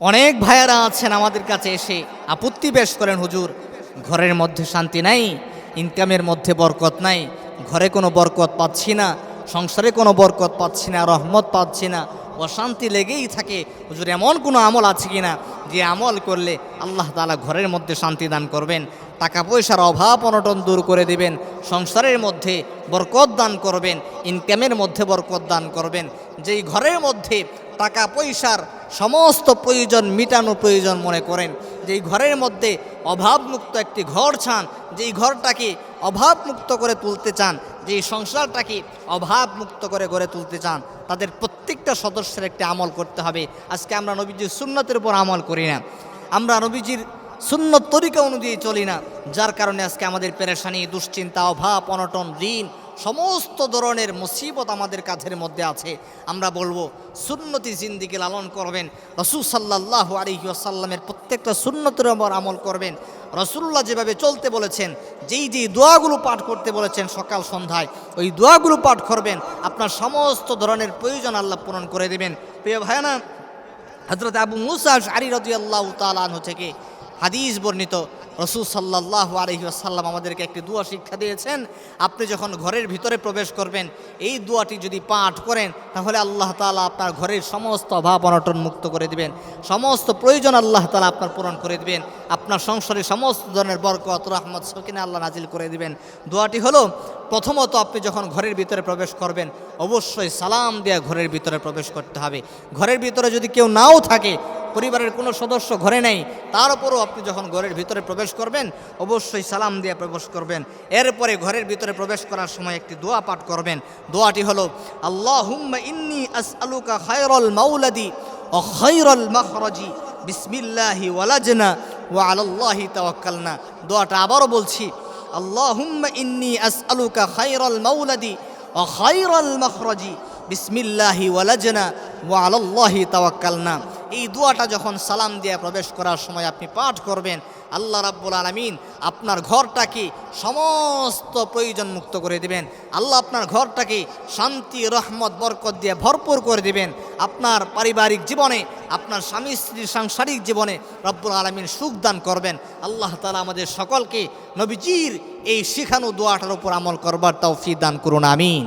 অনেক ভাইয়েরা আছেন আমাদের কাছে এসে আপত্তি পেশ করেন, হুজুর ঘরের মধ্যে শান্তি নাই, ইনকামের মধ্যে বরকত নাই, ঘরে কোনো বরকত পাচ্ছি না, সংসারে কোনো বরকত পাচ্ছি না, রহমত পাচ্ছি না, অশান্তি লেগেই থাকে। হুজুর এমন কোনো আমল আছে কি না যে আমল করলে আল্লাহ তাআলা ঘরের মধ্যে শান্তি দান করবেন, টাকা পয়সার অভাব অনটন দূর করে দিবেন, সংসারের মধ্যে বরকত দান করবেন, ইনকামের মধ্যে বরকত দান করবেন। যেই ঘরের মধ্যে টাকা পয়সার সমস্ত প্রয়োজন মিটানো প্রয়োজন মনে করেন, যেই ঘরের মধ্যে অভাবমুক্ত একটি ঘর চান, যেই ঘরটাকে অভাবমুক্ত করে তুলতে চান, যেই সংসারটাকে অভাবমুক্ত করে গড়ে তুলতে চান, তাদের প্রত্যেকটা সদস্যের একটি আমল করতে হবে। আজকে আমরা নবীজির সুন্নতের উপর আমল করি না, আমরা নবীজির সুন্নত তরিকা অনুযায়ী চলি না, যার কারণে আজকে আমাদের পেরেশানি, দুশ্চিন্তা, অভাব অনটন, ঋণ, সমস্ত ধরনের মুসিবত আমাদের কাঁধের মধ্যে আছে। আমরা বলবো সুন্নতি জিন্দিগি লালন করবেন, রাসূল সাল্লাল্লাহু আলাইহি ওয়াসাল্লামের প্রত্যেকটা সুন্নতের উপর আমল করবেন। রাসূলুল্লাহ যেভাবে চলতে বলেছেন, যেই দোয়াগুলো পাঠ করতে বলেছেন সকাল সন্ধ্যায়, ওই দোয়াগুলো পাঠ করবেন, আপনার সমস্ত ধরনের প্রয়োজন আল্লাহ পূরণ করে দেবেন। প্রিয় ভাইয়ানা, হযরত আবু মুসা আশআরী রাদিয়াল্লাহু তাআলা আনহু থেকে হাদিস বর্ণিত, রাসূল সাল্লাল্লাহু আলাইহি ওয়াসাল্লাম আমাদেরকে একটি দোয়া শিক্ষা দিয়েছেন। আপনি যখন ঘরের ভিতরে প্রবেশ করবেন, এই দোয়াটি যদি পাঠ করেন, তাহলে আল্লাহ তাআলা আপনার ঘরের সমস্ত অভাব অনটন মুক্ত করে দিবেন, সমস্ত প্রয়োজন আল্লাহ তাআলা আপনার পূরণ করে দিবেন, আপনার সংসারে সমস্ত ধরনের বরকত, রহমত, সকিনা আল্লাহ নাজিল করে দিবেন। দোয়াটি হলো, প্রথমত আপনি যখন ঘরের ভিতরে প্রবেশ করবেন, অবশ্যই সালাম দিয়ে ঘরের ভিতরে প্রবেশ করতে হবে। ঘরের ভিতরে যদি কেউ নাও থাকে, পরিবারের কোনো সদস্য ঘরে নেই, তার উপরও আপনি যখন ঘরের ভিতরে প্রবেশ করবেন, অবশ্যই সালাম দিয়ে প্রবেশ করবেন। এরপরে ঘরের ভিতরে প্রবেশ করার সময় একটি দোয়া পাঠ করবেন। দোয়াটি হলো, আল্লাহুম্মা ইন্নী আসআলুকা খায়রাল মাওলাদি ওয়া খায়রাল মাখরাজি বিসমিল্লাহি ওয়ালাজনা ওয়া আলাল্লাহি তাওয়াক্কালনা। দোয়াটা আবারও বলছি, আল্লাহুম্মা ইন্নী আসআলুকা খায়রাল মাওলাদি ওয়া খায়রাল মাখরাজি বিসমিল্লাহি ওয়ালাজনা ওয়া আলাল্লাহি তাওয়াক্কালনা। এই দোয়াটা যখন সালাম দিয়ে প্রবেশ করার সময় আপনি পাঠ করবেন, আল্লাহ রাব্বুল আলামিন আপনার ঘরটাকে সমস্ত প্রয়োজন মুক্ত করে দিবেন। আল্লাহ আপনার ঘরটাকে শান্তি, রহমত, বরকত দিয়ে ভরপুর করে দিবেন। আপনার পারিবারিক জীবনে, আপনার স্বামী স্ত্রীর সাংসারিক জীবনে রব্বুল আলামিন সুখ দান করবেন। আল্লাহ তাআলা আমাদের সকলকে নবীজির এই শিখানো দোয়াটার উপর আমল করবার তৌফিক দান করুন, আমিন।